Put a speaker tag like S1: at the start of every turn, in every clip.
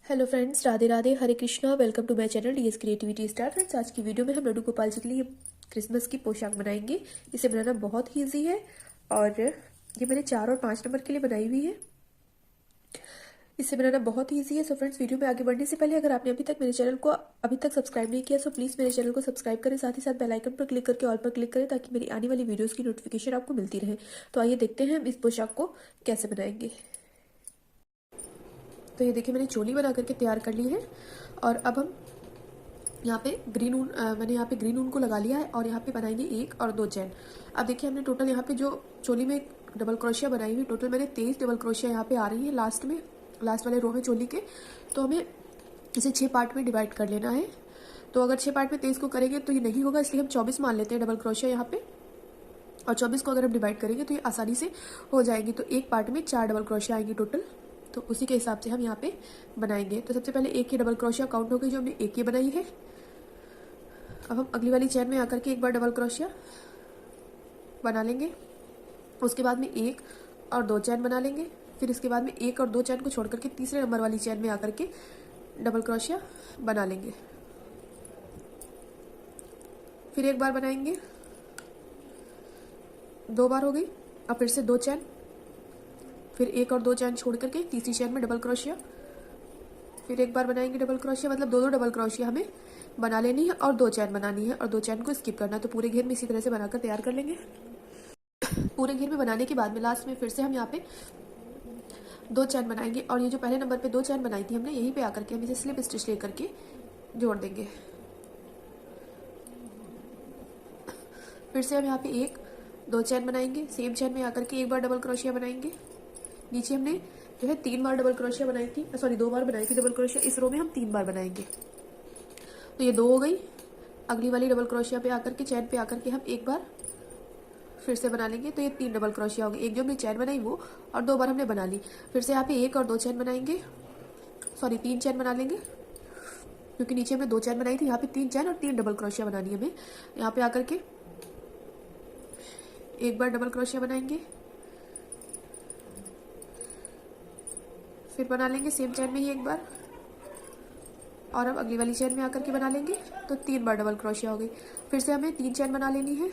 S1: Hello friends, Radhe Radhe, Hare Krishna. Welcome to my channel DS creativity star. Friends, आज की video में हम लड्डू गोपाल जी के लिए क्रिसमस की पोशाक बनाएंगे। इसे बनाना बहुत ही ईजी है और ये मैंने 4 और 5 नंबर के लिए बनाई हुई है। इसे बनाना बहुत ही ईजी है। सो फ्रेंड्स, वीडियो में आगे बढ़ने से पहले अगर आपने अभी तक मेरे चैनल को अभी तक सब्सक्राइब नहीं किया, सो प्लीज़ मेरे चैनल को सब्सक्राइब करें, साथ ही साथ बेल आइकन पर क्लिक करके ऑल पर क्लिक करें ताकि मेरी आने वाली वीडियोज़ की नोटिफिकेशन आपको मिलती रहे। तो आइए देखते हैं हम इस पोशाक को कैसे बनाएंगे। तो ये देखिए, मैंने चोली बना करके तैयार कर ली है और अब हम यहाँ पे ग्रीन ऊन मैंने यहाँ पे ग्रीन ऊन को लगा लिया है और यहाँ पे बनाएंगे 1 और 2 चैन। अब देखिए, हमने टोटल यहाँ पे जो चोली में डबल क्रोशिया बनाई हुई, टोटल मैंने 23 डबल क्रोशिया यहाँ पे आ रही है लास्ट में, लास्ट वाले रो में चोली के। तो हमें इसे 6 पार्ट में डिवाइड कर लेना है। तो अगर 6 पार्ट में 23 को करेंगे तो ये नहीं होगा, इसलिए हम 24 मान लेते हैं डबल क्रोशिया यहाँ पे। और 24 को अगर हम डिवाइड करेंगे तो ये आसानी से हो जाएगी। तो एक पार्ट में 4 डबल क्रोशिया आएंगी टोटल, तो उसी के हिसाब से हम यहाँ पे बनाएंगे। तो सबसे पहले एक ही डबल क्रोशिया काउंट हो गई जो हमने एक ही बनाई है। अब हम अगली वाली चैन में आकर के एक बार डबल क्रोशिया बना लेंगे। उसके बाद में 1 और 2 चैन बना लेंगे। फिर इसके बाद में 1 और 2 चैन को छोड़ करके तीसरे नंबर वाली चैन में आकर के डबल क्रोशिया बना लेंगे। फिर एक बार बनाएंगे, 2 बार हो गई। अब फिर से 2 चैन, फिर 1 और 2 चैन छोड़ करके तीसरी चैन में डबल क्रोशिया, फिर एक बार बनाएंगे डबल क्रोशिया, मतलब 2 डबल क्रोशिया हमें बना लेनी है और 2 चैन बनानी है और 2 चैन को स्किप करना है। तो पूरे घेर में इसी तरह से बनाकर तैयार कर लेंगे। पूरे घेर में बनाने के बाद में लास्ट में फिर से हम यहाँ पे 2 चैन बनाएंगे और ये जो पहले नंबर पे 2 चैन बनाई थी हमने, यहीं पे आकर के हम इसे स्लिप स्टिच ले करके जोड़ देंगे। फिर से हम यहाँ पे 1 2 चैन बनाएंगे, सेम चैन में आकर के एक बार डबल क्रोशिया बनाएंगे। नीचे हमने जो है 3 बार डबल क्रोशिया बनाई थी, सॉरी 2 बार बनाई थी डबल क्रोशिया। इस रो में हम 3 बार बनाएंगे। तो ये 2 हो गई। अगली वाली डबल क्रोशिया पे आकर के, चैन पे आकर के हम एक बार फिर से बना लेंगे। तो ये 3 डबल क्रोशिया हो गई। एक जो हमने चैन बनाई वो, और 2 बार हमने बना ली। फिर से यहाँ पे 1 और 2 चैन बनाएंगे, सॉरी 3 चैन बना लेंगे, क्योंकि नीचे हमने 2 चैन बनाई थी। यहाँ पे 3 चैन और 3 डबल क्रोशिया बनानी है हमें। यहाँ पे आकर के एक बार डबल क्रोशिया बनाएंगे, फिर बना लेंगे सेम चैन में ही एक बार, और अब अगली वाली चैन में आकर के बना लेंगे। तो 3 बार डबल क्रोशिया हो गई। फिर से हमें 3 चैन बना लेनी है,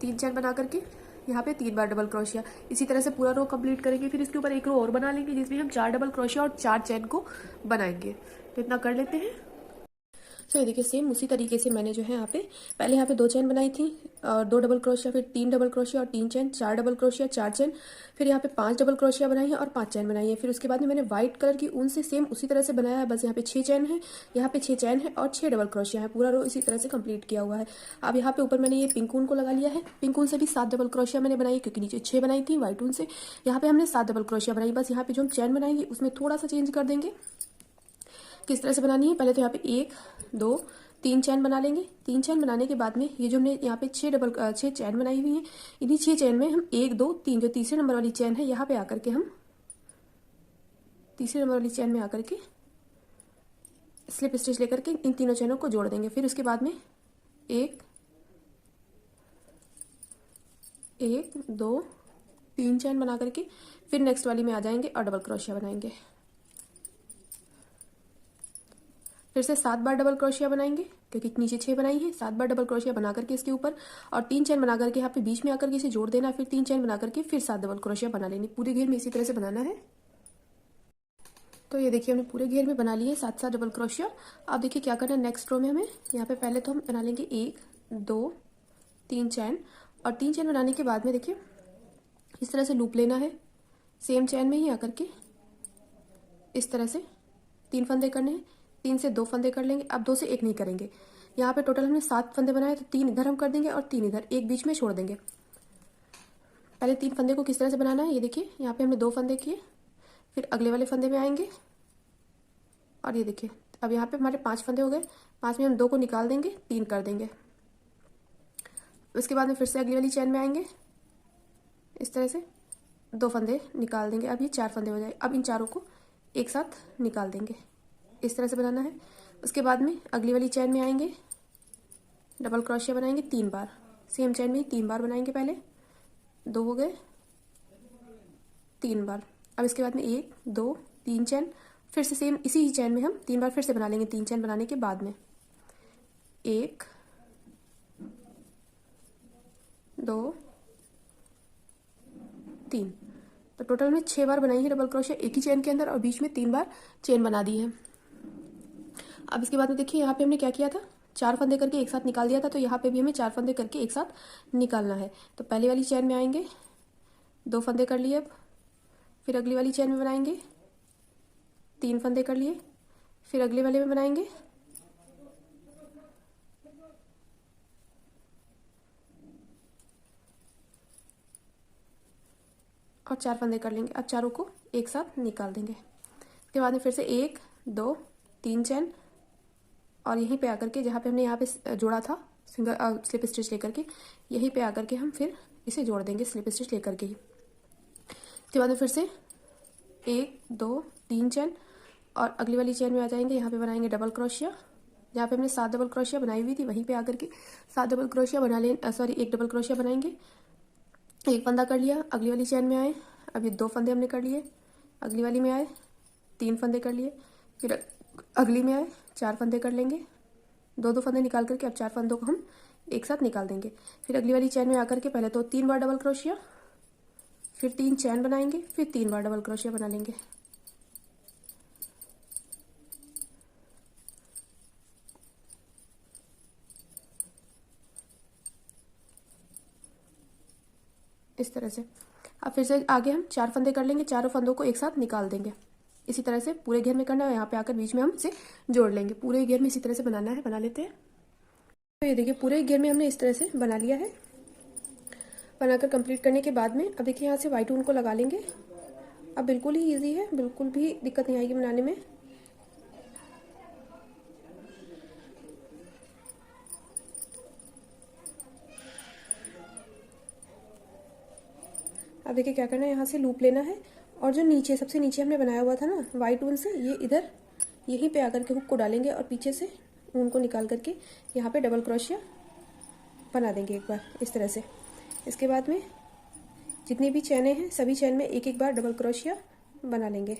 S1: 3 चैन बना करके यहाँ पे 3 बार डबल क्रोशिया। इसी तरह से पूरा रो कंप्लीट करेंगे। फिर इसके ऊपर एक रो और बना लेंगे जिसमें हम 4 डबल क्रोशिया और 4 चैन को बनाएंगे। तो इतना कर लेते हैं। तो ये देखिए, सेम उसी तरीके से मैंने जो है यहाँ पे पहले यहाँ पे 2 चैन बनाई थी और 2 डबल क्रोशिया, फिर 3 डबल क्रोशिया और 3 चैन, 4 डबल क्रोशिया 4 चैन, फिर यहाँ पे 5 डबल क्रोशिया बनाई है और 5 चैन बनाई है। फिर उसके बाद में मैंने व्हाइट कलर की ऊन से सेम उसी तरह से बनाया है, बस यहाँ पे 6 चैन है, यहाँ पे 6 चैन है और 6 डबल क्रोशिया है। पूरा रो इसी तरह से कंप्लीट किया हुआ है। अब यहाँ पे ऊपर मैंने ये पिंक ऊन को लगा लिया है। पिंक ऊन से भी 7 डबल क्रोशिया मैंने बनाई, क्योंकि नीचे 6 बनाई थी व्हाइट ऊन से। यहाँ पे हमने 7 डबल क्रोशिया बनाई। बस यहाँ पे जो हम चैन बनाएंगे उसमें थोड़ा सा चेंज कर देंगे। किस तरह से बनानी है, पहले तो यहाँ पे 1 2 3 चैन बना लेंगे। 3 चैन बनाने के बाद में ये जो हमने यहाँ पे 6 चैन बनाई हुई है, इन्हीं 6 चैन में हम 1 2 3 जो तीसरे नंबर वाली चैन है, यहाँ पे आकर के हम तीसरे नंबर वाली चैन में आकर के स्लिप स्टिच लेकर के इन तीनों चैनों को जोड़ देंगे। फिर उसके बाद में 1 2 3 चैन बना करके फिर नेक्स्ट वाली में आ जाएंगे और डबल क्रोशिया बनाएंगे। फिर से 7 बार डबल क्रोशिया बनाएंगे, क्योंकि नीचे 6 बनाई है। 7 बार डबल क्रोशिया बना करके इसके ऊपर और 3 चैन बना करके यहाँ पे बीच में आकर के इसे जोड़ देना। फिर 3 चैन बना करके फिर 7 डबल क्रोशिया बना लेनी। पूरे घेर में इसी तरह से बनाना है। तो ये देखिए, हमने पूरे घेर में बना लिए 7 डबल क्रोशिया। अब देखिए क्या करना है नेक्स्ट रो में हमें। यहाँ पे पहले तो हम बना लेंगे 1 2 3 चैन, और 3 चैन बनाने के बाद में देखिए इस तरह से लूप लेना है। सेम चैन में ही आकर के इस तरह से 3 फंदे करने हैं। 3 से 2 फंदे कर लेंगे। अब 2 से 1 नहीं करेंगे। यहाँ पे टोटल हमने 7 फंदे बनाए, तो 3 इधर हम कर देंगे और 3 इधर, एक बीच में छोड़ देंगे। पहले 3 फंदे को किस तरह से बनाना है, ये देखिए, यहाँ पे हमने 2 फंदे किए, फिर अगले वाले फंदे में आएंगे और ये देखिए अब यहाँ पे हमारे 5 फंदे हो गए। 5 में हम 2 को निकाल देंगे, 3 कर देंगे। उसके बाद में फिर से अगली वाली चैन में आएंगे, इस तरह से 2 फंदे निकाल देंगे। अब ये 4 फंदे हो जाए। अब इन चारों को एक साथ निकाल देंगे। इस तरह से बनाना है। उसके बाद में अगली वाली चैन में आएंगे, डबल क्रोशिया बनाएंगे 3 बार। सेम चैन में 3 बार बनाएंगे। पहले 2 हो गए, 3 बार। अब इसके बाद में 1 2 3 चैन फिर से सेम इसी ही चैन में हम 3 बार फिर से बना लेंगे। 3 चैन बनाने के बाद में 1 2 3, तो टोटल में 6 बार बनाई है डबल क्रोशिया एक ही चैन के अंदर और बीच में 3 बार चेन बना दी है। अब इसके बाद में देखिए यहाँ पे हमने क्या किया था, 4 फंदे करके एक साथ निकाल दिया था, तो यहाँ पे भी हमें 4 फंदे करके एक साथ निकालना है। तो पहले वाली चैन में आएंगे, 2 फंदे कर लिए, अब फिर अगली वाली चैन में बनाएंगे, 3 फंदे कर लिए, फिर अगले वाले में बनाएंगे, और 4 फंदे कर लेंगे। अब चारों को एक साथ निकाल देंगे। उसके बाद में फिर से 1 2 3 चैन, और यहीं पे आकर के जहाँ पे हमने यहाँ पे जोड़ा था सिंगल स्लिप स्टिच लेकर के, यहीं पे आकर के हम फिर इसे जोड़ देंगे स्लिप स्टिच लेकर के ही। उसके बाद में फिर से 1 2 3 चैन, और अगली वाली चैन में आ जाएंगे, यहाँ पे बनाएंगे डबल क्रोशिया। जहाँ पे हमने 7 डबल क्रोशिया बनाई हुई थी वहीं पे आकर के 7 डबल क्रोशिया बना ले, सॉरी 1 डबल क्रोशिया बनाएंगे। 1 फंदा कर लिया, अगली वाली चैन में आए, अब ये 2 फंदे हमने कर लिए, अगली वाली में आए 3 फंदे कर लिए, फिर अगली में आए 4 फंदे कर लेंगे, 2 फंदे निकाल करके अब 4 फंदों को हम एक साथ निकाल देंगे। फिर अगली वाली चैन में आकर के पहले तो 3 बार डबल क्रोशिया, फिर 3 चैन बनाएंगे, फिर 3 बार डबल क्रोशिया बना लेंगे। इस तरह से। अब फिर से आगे हम 4 फंदे कर लेंगे, चारों फंदों को एक साथ निकाल देंगे। इसी तरह से पूरे घेर में करना है, यहाँ पे आकर बीच में हम इसे जोड़ लेंगे। पूरे घेर में इसी तरह से बनाना है, बना लेते हैं। तो ये देखिए पूरे घेर में हमने इस तरह से बना लिया है। बनाकर कंप्लीट करने के बाद में अब देखिए यहाँ से वाइट ऊन को लगा लेंगे। अब बिल्कुल ही ईजी है, बिल्कुल भी दिक्कत नहीं आएगी बनाने में। अब देखिए क्या करना है, यहाँ से लूप लेना है, और जो नीचे सबसे नीचे हमने बनाया हुआ था ना वाइट ऊन से, ये इधर यहीं पे आकर के हुक को डालेंगे और पीछे से ऊन को निकाल करके यहाँ पे डबल क्रोशिया बना देंगे एक बार इस तरह से। इसके बाद में जितनी भी चैनें हैं सभी चैन में एक एक बार डबल क्रोशिया बना लेंगे।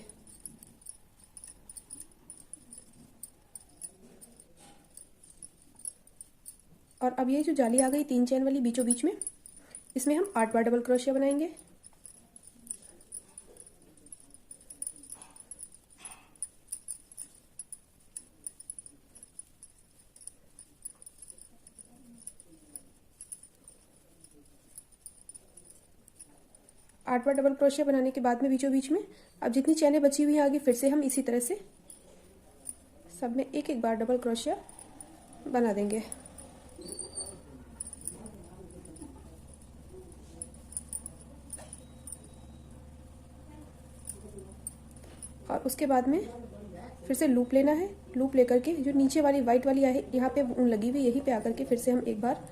S1: और अब ये जो जाली आ गई 3 चैन वाली बीचों बीच में, इसमें हम 8 बार डबल क्रोशिया बनाएंगे। आठ बार डबल क्रोशिया बनाने के बाद में बीचों बीच में अब जितनी चैनें बची हुई हैं आगे फिर से हम इसी तरह से सब में एक एक बार डबल क्रोशिया बना देंगे। और उसके बाद में फिर से लूप लेना है, लूप लेकर के जो नीचे वाली वाइट वाली है यहाँ पे ऊन लगी हुई, यहीं पे आकर के फिर से हम एक बार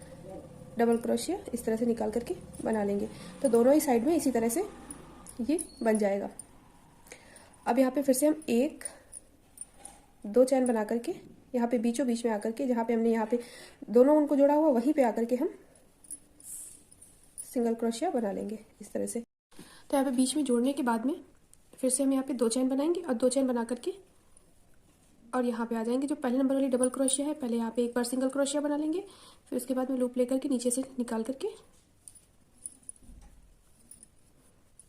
S1: डबल क्रोशिया इस तरह से निकाल करके बना लेंगे। तो दोनों ही साइड में इसी तरह से ये बन जाएगा। अब यहाँ पे फिर से हम 1 2 चैन बना करके यहाँ पे बीचों बीच में आकर के जहाँ पे हमने यहाँ पे दोनों ऊन को जोड़ा हुआ वहीं पे आकर के हम सिंगल क्रोशिया बना लेंगे इस तरह से। तो यहाँ पे बीच में जोड़ने के बाद में फिर से हम यहाँ पे 2 चैन बनाएंगे और 2 चैन बना करके और यहाँ पे आ जाएंगे। जो पहले नंबर वाली डबल क्रोशिया है पहले यहाँ पे एक बार सिंगल क्रोशिया बना लेंगे, फिर उसके बाद में लूप लेकर के नीचे से निकाल करके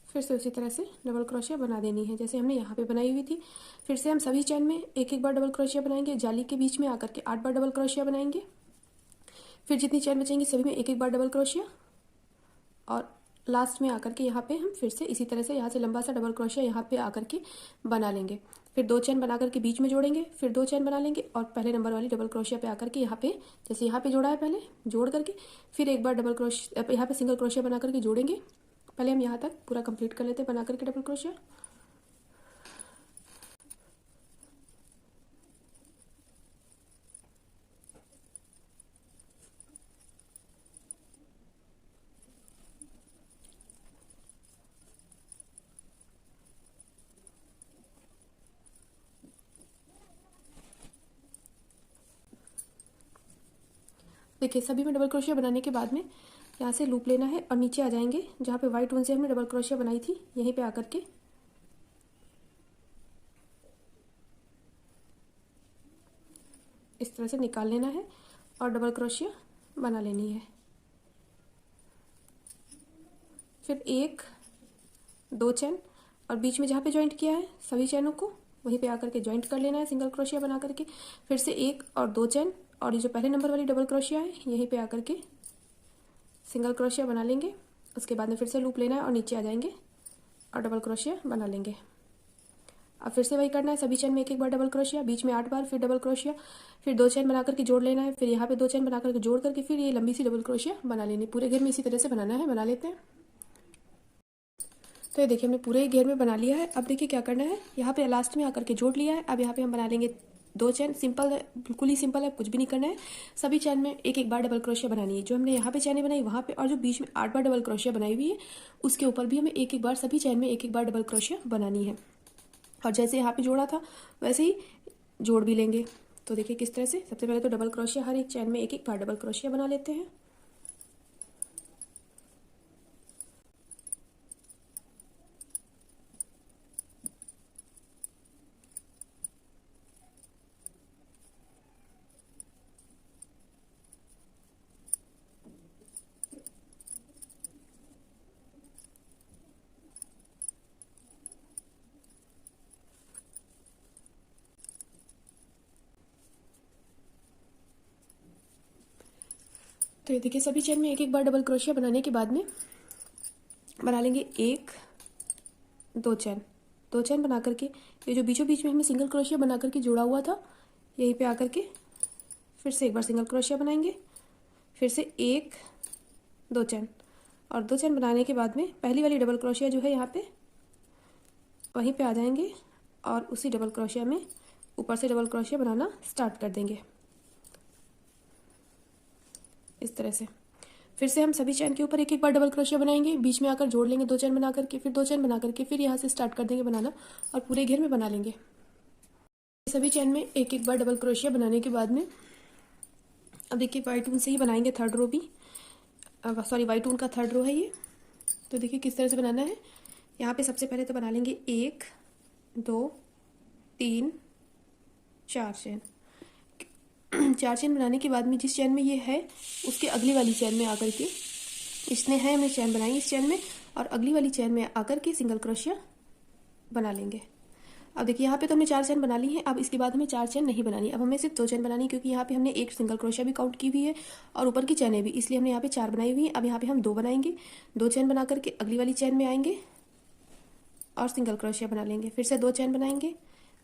S1: फिर से उसी तरह से डबल क्रोशिया बना देनी है जैसे हमने यहाँ पे बनाई हुई थी। फिर से हम सभी चैन में एक एक बार डबल क्रोशिया बनाएंगे, जाली के बीच में आकर के 8 बार डबल क्रोशिया बनाएंगे। फिर जितनी चैन बचेंगी सभी में एक एक बार डबल क्रोशिया, और लास्ट में आकर के यहाँ पे हम फिर से इसी तरह से यहाँ से लंबा सा डबल क्रोशिया यहाँ पे आकर के बना लेंगे। फिर 2 चैन बना करके बीच में जोड़ेंगे, फिर 2 चैन बना लेंगे और पहले नंबर वाली डबल क्रोशिया पे आकर के यहाँ पे जैसे यहाँ पे जोड़ा है पहले जोड़ करके फिर एक बार डबल क्रोशिया यहाँ पे सिंगल क्रोशिया बना करके जोड़ेंगे। पहले हम यहाँ तक पूरा कंप्लीट कर लेते हैं बना करके डबल क्रोशिया। देखिए सभी में डबल क्रोशिया बनाने के बाद में यहाँ से लूप लेना है और नीचे आ जाएंगे जहाँ पे वाइट ऊन से हमने डबल क्रोशिया बनाई थी यहीं पे आकर के इस तरह से निकाल लेना है और डबल क्रोशिया बना लेनी है। फिर 1 2 चैन और बीच में जहाँ पे जॉइंट किया है सभी चैनों को वहीं पे आकर के जॉइंट कर लेना है सिंगल क्रोशिया बना करके। फिर से 1 और 2 चैन और ये जो पहले नंबर वाली डबल क्रोशिया है यहीं पे आकर के सिंगल क्रोशिया बना लेंगे। उसके बाद में फिर से लूप लेना है और नीचे आ जाएंगे और डबल क्रोशिया बना लेंगे। अब फिर से वही करना है, सभी चैन में एक एक बार डबल क्रोशिया, बीच में 8 बार, फिर डबल क्रोशिया, फिर 2 चैन बना करके जोड़ लेना है, फिर यहाँ पे 2 चैन बना करके जोड़ करके फिर ये लंबी सी डबल क्रोशिया बना लेनी। पूरे घेर में इसी तरह से बनाना है, बना लेते हैं। तो ये देखिए हमने पूरे घेर में बना लिया है। अब देखिए क्या करना है, यहाँ पे लास्ट में आकर के जोड़ लिया है। अब यहाँ पे हम बना लेंगे 2 चैन, सिंपल है, बिल्कुल ही सिंपल है, कुछ भी नहीं करना है। सभी चैन में एक एक बार डबल क्रोशिया बनानी है। जो हमने यहाँ पे चैनें बनाई वहाँ पे और जो बीच में 8 बार डबल क्रोशिया बनाई हुई है उसके ऊपर भी हमें एक एक बार सभी चैन में एक एक बार डबल क्रोशिया बनानी है। और जैसे यहाँ पे जोड़ा था वैसे ही जोड़ भी लेंगे। तो देखिए किस तरह से, सबसे पहले तो डबल क्रोशिया हर एक चैन में एक एक बार डबल क्रोशिया बना लेते हैं। तो ये देखिए सभी चैन में एक एक बार डबल क्रोशिया बनाने के बाद में बना लेंगे 1 2 चैन। 2 चैन बना करके ये जो बीचों बीच में हमने सिंगल क्रोशिया बना करके जोड़ा हुआ था यहीं पे आकर के फिर से एक बार सिंगल क्रोशिया बनाएंगे। फिर से 1 2 चैन और 2 चैन बनाने के बाद में पहली वाली डबल क्रोशिया जो है यहाँ पे वहीं पे आ जाएंगे और उसी डबल क्रोशिया में ऊपर से डबल क्रोशिया बनाना स्टार्ट कर देंगे इस तरह से। फिर से हम सभी चैन के ऊपर एक एक बार डबल क्रोशिया बनाएंगे, बीच में आकर जोड़ लेंगे 2 चैन बना करके, फिर 2 चैन बना करके फिर यहाँ से स्टार्ट कर देंगे बनाना और पूरे घेर में बना लेंगे। सभी चैन में एक एक बार डबल क्रोशिया बनाने के बाद में अब देखिए वाइट ऊन से ही बनाएंगे थर्ड रो भी, सॉरी वाइट ऊन का थर्ड रो है ये। तो देखिए किस तरह से बनाना है। यहाँ पे सबसे पहले तो बना लेंगे 1 2 3 4 चैन। 4 चैन बनाने के बाद में जिस चैन में ये है उसके अगली वाली चैन में आकर के इसने है हमने चैन बनाई इस चैन में और अगली वाली चैन में आकर के सिंगल क्रोशिया बना लेंगे। अब देखिए यहाँ पे तो हमने 4 चैन बना ली है, अब इसके बाद हमें 4 चैन नहीं बनानी, अब हमें सिर्फ 2 चैन बनानी, क्योंकि यहाँ पे हमने एक सिंगल क्रोशिया भी काउंट की हुई है और ऊपर की चैनें भी, इसलिए हमने यहाँ पे 4 बनाई हुई है। अब यहाँ पे हम 2 बनाएंगे, 2 चैन बना करके अगली वाली चैन में आएंगे और सिंगल क्रोशिया बना लेंगे। फिर से 2 चैन बनाएंगे,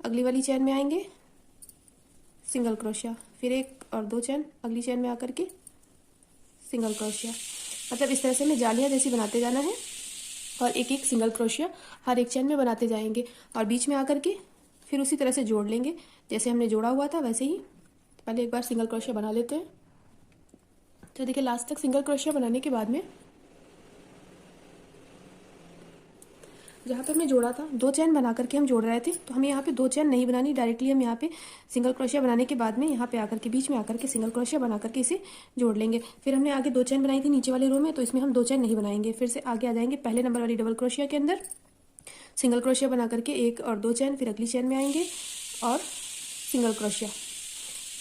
S1: अगली वाली चैन में आएंगे, सिंगल क्रोशिया, फिर 1 और 2 चैन अगली चैन में आकर के सिंगल क्रोशिया। मतलब इस तरह से हमें जालियाँ जैसी बनाते जाना है और एक एक सिंगल क्रोशिया हर एक चैन में बनाते जाएंगे और बीच में आकर के फिर उसी तरह से जोड़ लेंगे जैसे हमने जोड़ा हुआ था वैसे ही। पहले एक बार सिंगल क्रोशिया बना लेते हैं। तो देखिए लास्ट तक सिंगल क्रोशिया बनाने के बाद में जहाँ पे हमने जोड़ा था 2 चैन बना करके हम जोड़ रहे थे, तो हमें यहाँ पे 2 चैन नहीं बनानी, डायरेक्टली हम यहाँ पे सिंगल क्रोशिया बनाने के बाद में यहाँ पे आकर के बीच में आकर के सिंगल क्रोशिया बना करके इसे जोड़ लेंगे। फिर हमने आगे 2 चैन बनाई थी नीचे वाले रो में, तो इसमें हम 2 चैन नहीं बनाएंगे। फिर से आगे आ जाएंगे पहले नंबर वाली डबल क्रोशिया के अंदर, सिंगल क्रोशिया बना करके 1 और 2 चैन, फिर अगली चैन में आएंगे और सिंगल क्रोशिया,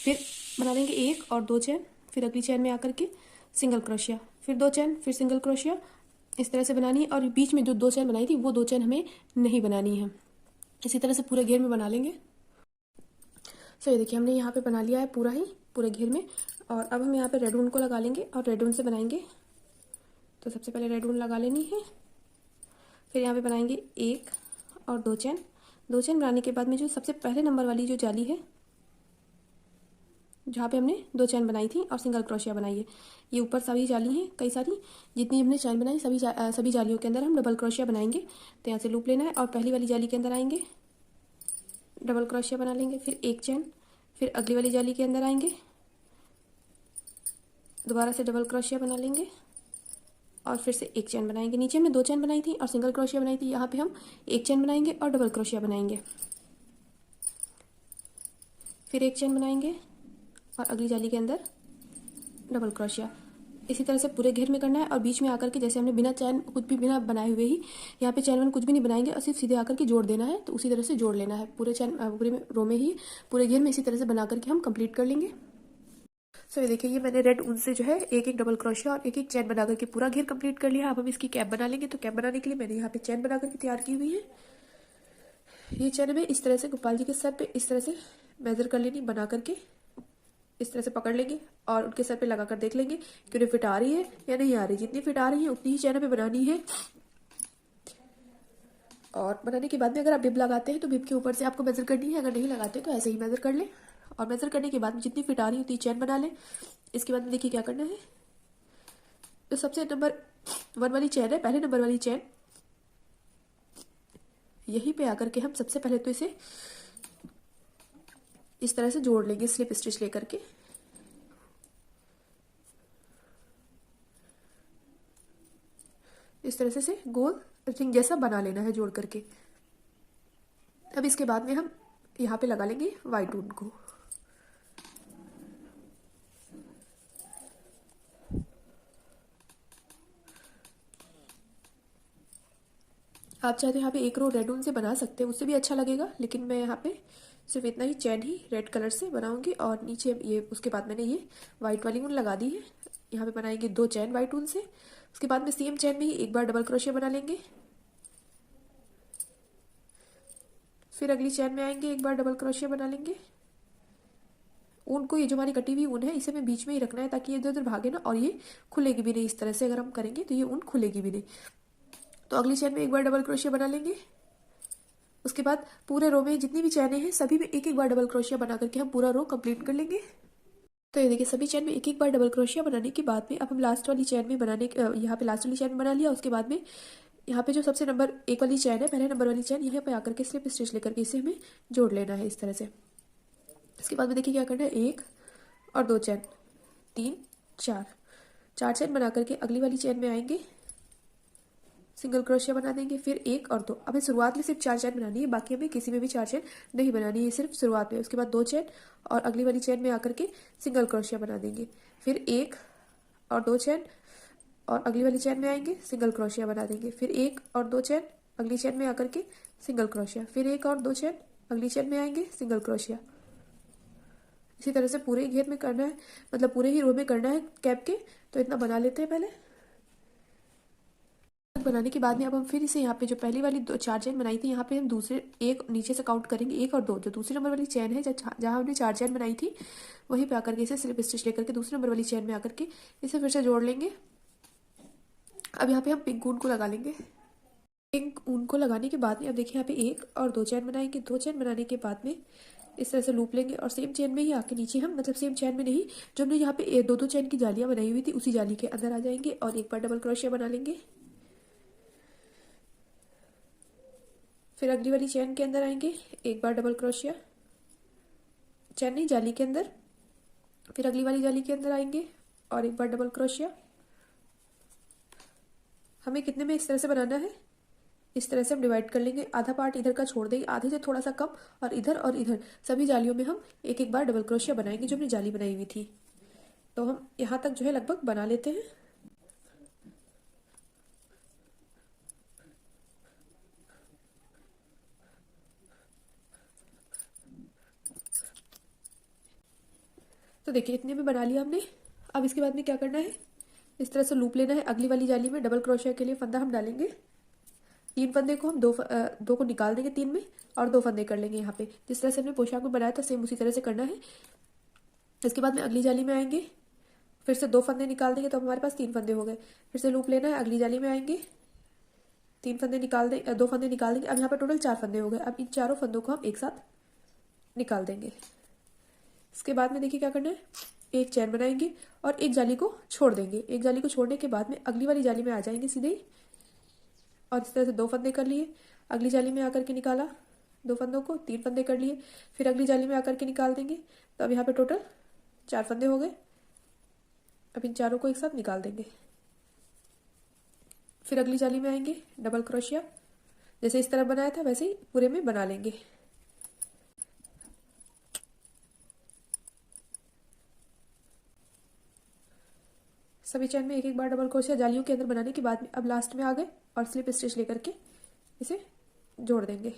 S1: फिर बना लेंगे 1 और 2 चैन, फिर अगली चैन में आकर के सिंगल क्रोशिया, फिर 2 चैन, फिर सिंगल क्रोशिया, इस तरह से बनानी है। और बीच में जो 2 चैन बनाई थी वो 2 चैन हमें नहीं बनानी है। इसी तरह से पूरे घेर में बना लेंगे। सो ये देखिए हमने यहाँ पे बना लिया है पूरा ही पूरे घेर में। और अब हम यहाँ पे रेड ऊन को लगा लेंगे और रेड ऊन से बनाएंगे। तो सबसे पहले रेड ऊन लगा लेनी है, फिर यहाँ पे बनाएंगे 1 और 2 चैन। 2 चैन बनाने के बाद में जो सबसे पहले नंबर वाली जो जाली है जहाँ पे हमने 2 चैन बनाई थी और सिंगल क्रोशिया बनाई है, ये ऊपर सभी जाली हैं कई सारी, जितनी हमने चैन बनाई सभी जालियों के अंदर हम डबल क्रोशिया बनाएंगे। तो यहाँ से लूप लेना है और पहली वाली जाली के अंदर आएंगे, डबल क्रोशिया बना लेंगे, फिर 1 चैन, फिर अगली वाली जाली के अंदर आएंगे, दोबारा से डबल क्रोशिया बना लेंगे और फिर से 1 चैन बनाएंगे। नीचे में 2 चैन बनाई थी और सिंगल क्रोशिया बनाई थी, यहाँ पे हम 1 चैन बनाएंगे और डबल क्रोशिया बनाएंगे, फिर 1 चैन बनाएंगे और अगली जाली के अंदर डबल क्रोशिया। इसी तरह से पूरे घेर में करना है और बीच में आकर के जैसे हमने बिना चैन कुछ भी बिना बनाए हुए ही यहाँ पे चैन वन कुछ भी नहीं बनाएंगे और सिर्फ सीधे आकर के जोड़ देना है। तो उसी तरह से जोड़ लेना है पूरे पूरे रो में ही, पूरे घेर में इसी तरह से बना करके हम कंप्लीट कर लेंगे। सो ये देखिए, ये मैंने रेड ऊन से जो है एक एक डबल क्रोशिया और एक एक चैन बना करके पूरा घेर कंप्लीट कर लिया। अब हम इसकी कैप बना लेंगे। तो कैप बनाने के लिए मैंने यहाँ पे चैन बना करके तैयार की हुई है। ये चैन में इस तरह से गोपाल जी के सर पे इस तरह से मेजर कर लेनी, बना करके इस तरह से पकड़ लेंगे और उनके सर पे लगा कर देख लेंगे कि उन्हें फिट आ रही है या नहीं आ रही। जितनी फिट आ रही है उतनी ही चैन पे बनानी है। और बनाने के बाद में अगर आप बिब लगाते हैं तो बिब के ऊपर से आपको मेजर करनी है, अगर नहीं लगाते तो ऐसे ही मेजर कर लें। और मेजर करने के बाद में जितनी फिट आ रही है उतनी चैन बना लें। इसके बाद में देखिए क्या करना है। तो सबसे नंबर 1 वाली चैन है, पहले नंबर वाली चैन, यहीं पे आकर के हम सबसे पहले तो इसे इस तरह से जोड़ लेंगे स्लिप स्टिच लेकर के। इस तरह से गोल रिंग जैसा बना लेना है जोड़ करके। अब इसके बाद में हम यहाँ पे लगा लेंगे वाइट ऊन को। आप चाहे तो यहाँ पे एक रो रेड ऊन से बना सकते हैं, उससे भी अच्छा लगेगा, लेकिन मैं यहाँ पे सिर्फ इतना ही चैन ही रेड कलर से बनाऊंगी। और नीचे ये उसके बाद मैंने ये वाइट वाली ऊन लगा दी है। यहाँ पे बनाएंगे 2 चैन वाइट ऊन से। उसके बाद में सेम चैन में ही एक बार डबल क्रोशिया बना लेंगे। फिर अगली चैन में आएंगे, एक बार डबल क्रोशिया बना लेंगे। ऊन को, ये जो हमारी कटी हुई ऊन है, इसे हमें बीच में ही रखना है ताकि ये इधर उधर भागे ना, और ये खुलेगी भी नहीं। इस तरह से अगर हम करेंगे तो ये ऊन खुलेगी भी नहीं। तो अगली चैन में एक बार डबल क्रोशिया बना लेंगे। उसके बाद पूरे रो में जितनी भी चैनें हैं सभी में एक एक बार डबल क्रोशिया बना करके हम पूरा रो कंप्लीट कर लेंगे। तो ये देखिए, सभी चैन में एक एक बार डबल क्रोशिया बनाने के बाद में अब हम लास्ट वाली चैन में यहाँ पे लास्ट वाली चैन में बना लिया। उसके बाद में यहाँ पे जो सबसे नंबर 1 वाली चैन है, पहले नंबर वाली चैन, यहाँ पे आकर के स्लिप स्टिच लेकर के इसे हमें जोड़ लेना है इस तरह से। इसके बाद में देखिए क्या करना है, 1 और 2 चैन, 3 4 4 चैन बना करके अगली वाली चैन में आएंगे, सिंगल क्रोशिया बना देंगे। फिर 1 और 2, हमें शुरुआत में सिर्फ 4 चैन बनानी है, बाकी हमें किसी में भी 4 चैन नहीं बनानी है, सिर्फ शुरुआत में। उसके बाद 2 चैन और अगली वाली चैन में आकर के सिंगल क्रोशिया बना देंगे। फिर 1 और 2 चैन और अगली वाली चैन में आएंगे, सिंगल क्रोशिया बना देंगे। फिर 1 और 2 चैन अगली चैन में आकर के सिंगल क्रोशिया। फिर 1 और 2 चैन अगली चैन में आएंगे, सिंगल क्रोशिया। इसी तरह से पूरे घेर में करना है, मतलब पूरे ही रो में करना है कैप के। तो इतना बना लेते हैं पहले। बनाने के बाद में अब हम फिर इसे यहाँ पे जो पहली वाली 4 चैन बनाई थी, यहाँ पे हम दूसरे एक नीचे से काउंट करेंगे, 1 और 2। जो दूसरे नंबर वाली चैन है, जहाँ हमने 4 चैन बनाई थी, वहीं पे आकर के इसे स्लिप स्टिच लेकर के दूसरे नंबर वाली चैन में आकर के इसे फिर से जोड़ लेंगे। अब यहाँ पे हम पिंक ऊन को लगा लेंगे। पिंक ऊन को लगाने के बाद में अब देखिए यहाँ पे 1 और 2 चैन बनाएंगे। 2 चैन बनाने के बाद में इस तरह से लूप लेंगे और सेम चैन में ही आके नीचे हम, मतलब सेम चैन में नहीं, जो हमने यहाँ पे 2-2 चैन की जालियाँ बनाई हुई थी उसी जाली के अंदर आ जाएंगे और एक बार डबल क्रोशिया बना लेंगे। फिर अगली वाली चैन के अंदर आएंगे, एक बार डबल क्रोशिया, चैन नहीं जाली के अंदर। फिर अगली वाली जाली के अंदर आएंगे और एक बार डबल क्रोशिया। हमें कितने में इस तरह से बनाना है, इस तरह से हम डिवाइड कर लेंगे। आधा पार्ट इधर का छोड़ देंगे, आधे से थोड़ा सा कम, और इधर सभी जालियों में हम एक एक बार डबल क्रोशिया बनाएंगे जो हमने जाली बनाई हुई थी। तो हम यहाँ तक जो है लगभग बना लेते हैं। तो देखिए इतने में बना लिया हमने। अब इसके बाद में क्या करना है, इस तरह से लूप लेना है। अगली वाली जाली में डबल क्रोशिया के लिए फंदा हम डालेंगे। 3 फंदे को हम दो को निकाल देंगे 3 में, और 2 फंदे कर लेंगे यहाँ पे। जिस तरह से हमने पोशाक में बनाया था सेम उसी तरह से करना है। इसके बाद में अगली जाली में आएंगे, फिर से 2 फंदे निकाल देंगे तो हमारे पास 3 फंदे हो गए। फिर से लूप लेना है, अगली जाली में आएंगे, 3 फंदे निकाल देंगे, 2 फंदे निकाल देंगे। अब यहाँ पर टोटल 4 फंदे हो गए। अब इन चारों फंदों को हम एक साथ निकाल देंगे। इसके बाद में देखिए क्या करना है, एक चैन बनाएंगे और एक जाली को छोड़ देंगे। एक जाली को छोड़ने के बाद में अगली वाली जाली में आ जाएंगे सीधे ही, और इस तरह से 2 फंदे कर लिए। अगली जाली में आकर के निकाला 2 फंदों को, 3 फंदे कर लिए। फिर अगली जाली में आकर के निकाल देंगे। तो अब यहाँ पे टोटल 4 फंदे हो गए। अब इन चारों को एक साथ निकाल देंगे। फिर अगली जाली में आएंगे, डबल क्रोशिया, जैसे इस तरह बनाया था वैसे ही पूरे में बना लेंगे। सभी चैन में एक एक बार डबल क्रोशिया जालियों के अंदर बनाने के बाद में अब लास्ट में आ गए और स्लिप स्टिच लेकर के इसे जोड़ देंगे।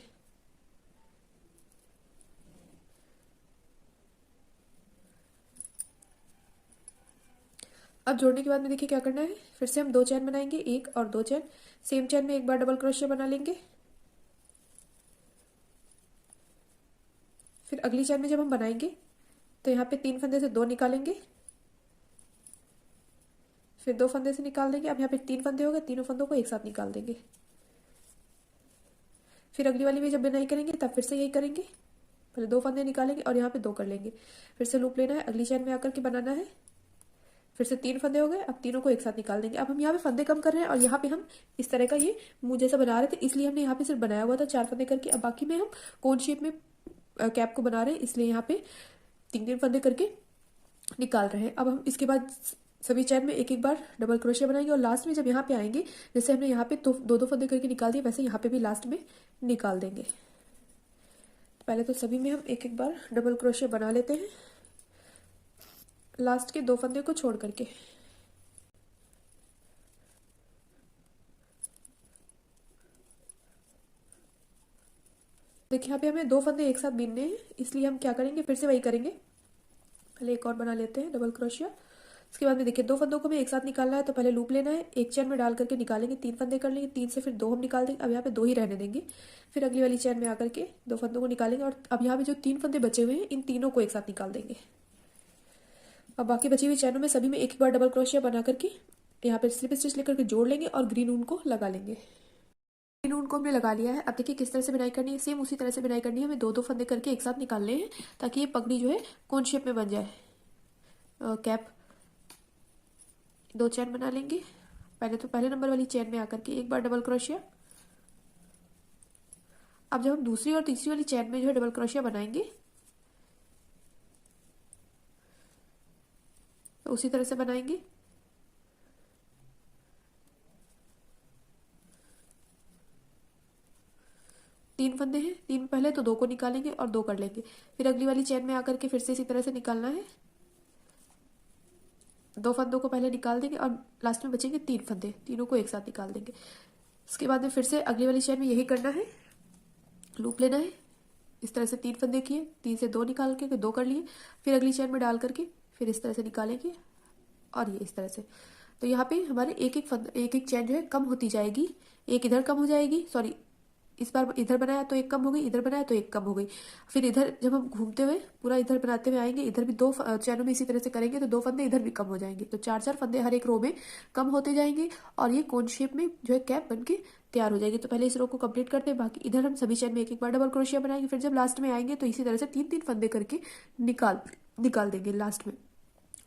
S1: अब जोड़ने के बाद में देखिए क्या करना है, फिर से हम 2 चैन बनाएंगे, 1 और 2 चैन। सेम चैन में एक बार डबल क्रोशिया बना लेंगे। फिर अगली चैन में जब हम बनाएंगे तो यहाँ पे 3 फंदे से 2 निकालेंगे, फिर 2 फंदे से निकाल देंगे। अब यहाँ पे 3 फंदे हो गए, तीनों फंदों को एक साथ निकाल देंगे। फिर अगली वाली में जब बुनाई करेंगे तब फिर से यही करेंगे, पहले 2 फंदे निकालेंगे और यहाँ पे 2 कर लेंगे। फिर से लूप लेना है, अगली चैन में आकर के बनाना है। फिर से 3 फंदे हो गए, अब तीनों को एक साथ निकाल देंगे। अब हम यहाँ पे फंदे कम कर रहे हैं और यहाँ पे हम इस तरह का ये मुंह जैसा बना रहे थे, इसलिए हमने यहाँ पे सिर्फ बनाया हुआ था 4 फंदे करके। अब बाकी में हम कोन शेप में कैप को बना रहे हैं, इसलिए यहाँ पे 3 फंदे करके निकाल रहे हैं। अब हम इसके बाद सभी चैन में एक एक बार डबल क्रोशिया बनाएंगे और लास्ट में जब यहाँ पे आएंगे, जैसे हमने यहाँ पे तो 2 फंदे करके निकाल दिए, वैसे यहाँ पे भी लास्ट में निकाल देंगे। पहले तो सभी में हम एक एक बार डबल क्रोशिया बना लेते हैं, लास्ट के 2 फंदे को छोड़ करके। देखिए यहाँ पे हमें 2 फंदे एक साथ बीनने हैं, इसलिए हम क्या करेंगे, फिर से वही करेंगे। पहले एक और बना लेते हैं डबल क्रोशिया। उसके बाद में देखिए 2 फंदों को हमें एक साथ निकालना है, तो पहले लूप लेना है, एक चैन में डाल करके निकालेंगे, 3 फंदे कर लेंगे, 3 से फिर 2 हम निकाल देंगे। अब यहाँ पे 2 ही रहने देंगे। फिर अगली वाली चैन में आकर के 2 फंदों को निकालेंगे और अब यहाँ पे जो 3 फंदे बचे हुए हैं, इन तीनों को एक साथ निकाल देंगे। अब बाकी बची हुई चैनों में सभी में एक एक बार डबल क्रोशिया बना करके यहाँ पे स्लिप स्टिच लेकर के जोड़ लेंगे और ग्रीन ऊन को लगा लेंगे। ग्रीन ऊन को हमने लगा लिया है। अब देखिए किस तरह से बुनाई करनी है, सेम उसी तरह से बुनाई करनी है। हमें 2 फंदे करके एक साथ निकालने हैं ताकि ये पगड़ी जो है कोन शेप में बन जाए। कैप 2 चैन बना लेंगे। पहले तो पहले नंबर वाली चैन में आकर के एक बार डबल क्रोशिया। अब जब हम दूसरी और तीसरी वाली चैन में जो है डबल क्रोशिया बनाएंगे तो उसी तरह से बनाएंगे। तीन फंदे हैं, 3 पहले तो 2 को निकालेंगे और 2 कर लेंगे। फिर अगली वाली चैन में आकर के फिर से इसी तरह से निकालना है। 2 फंदों को पहले निकाल देंगे और लास्ट में बचेंगे 3 फंदे, तीनों को एक साथ निकाल देंगे। इसके बाद में फिर से अगली वाली चैन में यही करना है, लूप लेना है, इस तरह से 3 फंदे किए, 3 से 2 निकाल के 2 कर लिए। फिर अगली चैन में डाल करके फिर इस तरह से निकालेंगे और ये इस तरह से। तो यहाँ पे हमारे एक एक चैन जो है कम होती जाएगी, एक इधर कम हो जाएगी, सॉरी इस बार इधर बनाया तो एक कम हो गई, इधर बनाया तो एक कम हो गई। फिर इधर जब हम घूमते हुए पूरा इधर बनाते हुए आएंगे, इधर भी 2 चैनों में इसी तरह से करेंगे तो 2 फंदे इधर भी कम हो जाएंगे। तो 4 फंदे हर एक रो में कम होते जाएंगे और ये कोन शेप में जो है कैप बन के तैयार हो जाएगी। तो पहले इस रो को कंप्लीट करते हैं, बाकी इधर हम सभी चैन में एक एक बार डबल क्रोशिया बनाएंगे। फिर जब लास्ट में आएंगे तो इसी तरह से 3 फंदे करके निकाल देंगे लास्ट में।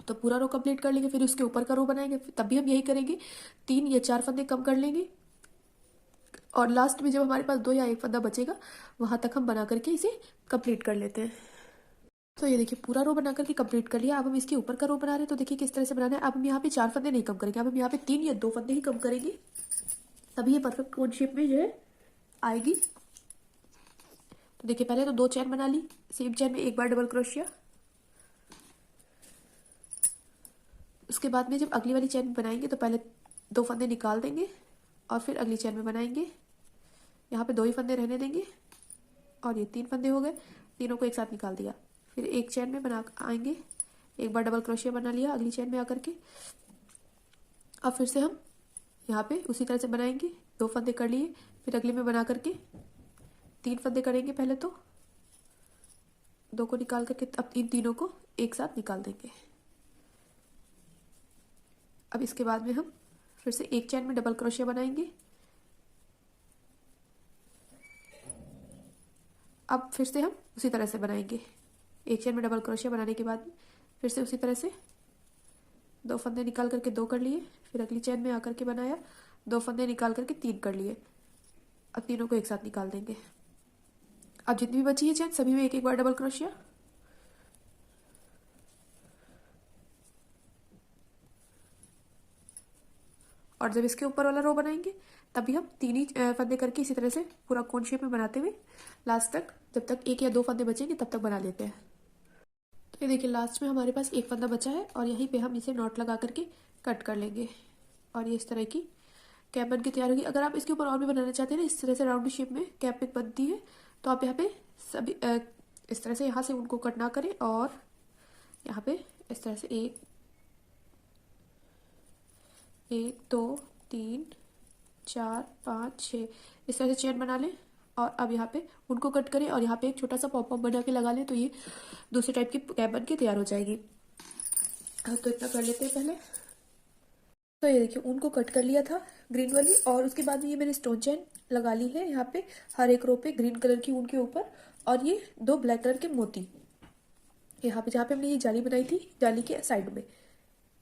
S1: तो पूरा रो कंप्लीट कर लेंगे। फिर उसके ऊपर का रो बनाएंगे, तब भी हम यही करेंगे, 3 या 4 फंदे कम कर लेंगे और लास्ट में जब हमारे पास 2 या 1 फंदा बचेगा वहां तक हम बना करके इसे कंप्लीट कर लेते हैं। तो ये देखिए पूरा रो बना करके कंप्लीट कर लिया। अब हम इसके ऊपर का रो बना रहे हैं, तो देखिए किस तरह से बनाना है। अब हम यहाँ पे 4 फंदे नहीं कम करेंगे, अब हम यहाँ पे 3 या 2 फंदे ही कम करेंगे, तभी ये परफेक्ट कोन शेप में जो है आएगी। तो देखिए पहले तो 2 चैन बना ली, सेम चैन में एक बार डबल क्रोशिया। उसके बाद में जब अगली वाली चैन बनाएंगे तो पहले 2 फंदे निकाल देंगे और फिर अगली चैन में बनाएंगे। यहाँ पे 2 ही फंदे रहने देंगे और ये 3 फंदे हो गए, तीनों को एक साथ निकाल दिया। फिर एक चैन में बना आएंगे, एक बार डबल क्रोशिया बना लिया अगली चैन में आकर के। अब फिर से हम यहाँ पे उसी तरह से बनाएंगे, 2 फंदे कर लिए, फिर अगले में बना करके 3 फंदे करेंगे पहले तो, 2 को निकाल करके अब इन तीनों को एक साथ निकाल देंगे। अब इसके बाद में हम फिर से एक चैन में डबल क्रोशिया बनाएंगे। अब फिर से हम उसी तरह से बनाएंगे, एक चैन में डबल क्रोशिया बनाने के बाद फिर से उसी तरह से 2 फंदे निकाल करके 2 कर लिए। फिर अगली चैन में आकर के बनाया, 2 फंदे निकाल करके 3 कर लिए। अब तीनों को एक साथ निकाल देंगे। अब जितनी भी बची है चैन सभी में एक एक बार डबल क्रोशिया। और जब इसके ऊपर वाला रो बनाएंगे तब भी हम 3 ही फंदे करके इसी तरह से पूरा कोन शेप में बनाते हुए लास्ट तक, जब तक 1 या 2 फंदे बचेंगे तब तक बना लेते हैं। तो ये देखिए लास्ट में हमारे पास 1 फंदा बचा है और यहीं पे हम इसे नॉट लगा करके कट कर लेंगे और ये इस तरह की कैप बन के तैयार होगी। अगर आप इसके ऊपर और भी बनाना चाहते हैं ना, इस तरह से राउंड शेप में कैप एक बनती है, तो आप यहाँ पे सभी इस तरह से यहाँ से उनको कट ना करें और यहाँ पे इस तरह से 1 2 3 4 5 6 इस तरह से चेन बना लें। और अब यहाँ पे उनको कट करें और यहाँ पे एक छोटा सा पॉप बना के लगा लें, तो ये दूसरे टाइप की कैप बन के तैयार हो जाएगी। तो इतना कर लेते हैं पहले। तो ये देखिए ऊन को कट कर लिया था ग्रीन वाली, और उसके बाद में ये मैंने स्टोन चेन लगा ली है यहाँ पे हर एक रो पे ग्रीन कलर की ऊन के ऊपर, और ये 2 ब्लैक कलर के मोती यहाँ पे, जहाँ पे हमने ये जाली बनाई थी जाली के साइड में।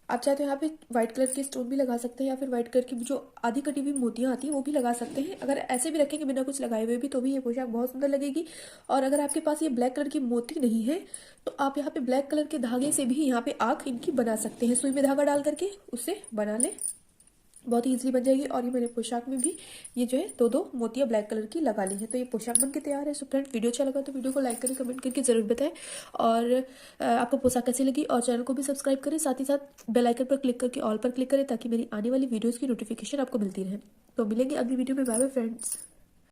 S1: आप चाहे तो यहाँ पे व्हाइट कलर के स्टोन भी लगा सकते हैं, या फिर व्हाइट कलर की जो आधी कटी हुई मोतियाँ आती हैं वो भी लगा सकते हैं। अगर ऐसे भी रखेंगे बिना कुछ लगाए हुए भी, तो भी ये पोशाक बहुत सुंदर लगेगी। और अगर आपके पास ये ब्लैक कलर की मोती नहीं है, तो आप यहाँ पे ब्लैक कलर के धागे से भी यहाँ पे आँख इनकी बना सकते हैं, सुई में धागा डाल करके उससे बना लें, बहुत ही ईजिली बन जाएगी। और ये मैंने पोशाक में भी ये जो है 2 मोतियाँ ब्लैक कलर की लगा ली है। तो ये पोशाक बन के तैयार है। सो फ्रेंड, वीडियो अच्छा लगा तो वीडियो को लाइक करें, कमेंट करके जरूर बताएं, और आपको पोशाक कैसी लगी, और चैनल को भी सब्सक्राइब करें, साथ ही साथ बेल आइकन पर क्लिक करके ऑल पर क्लिक करें, ताकि मेरी आने वाली वीडियोज़ की नोटिफिकेशन आपको मिलती रहे। तो मिलेंगे अगली वीडियो में। Bye bye friends.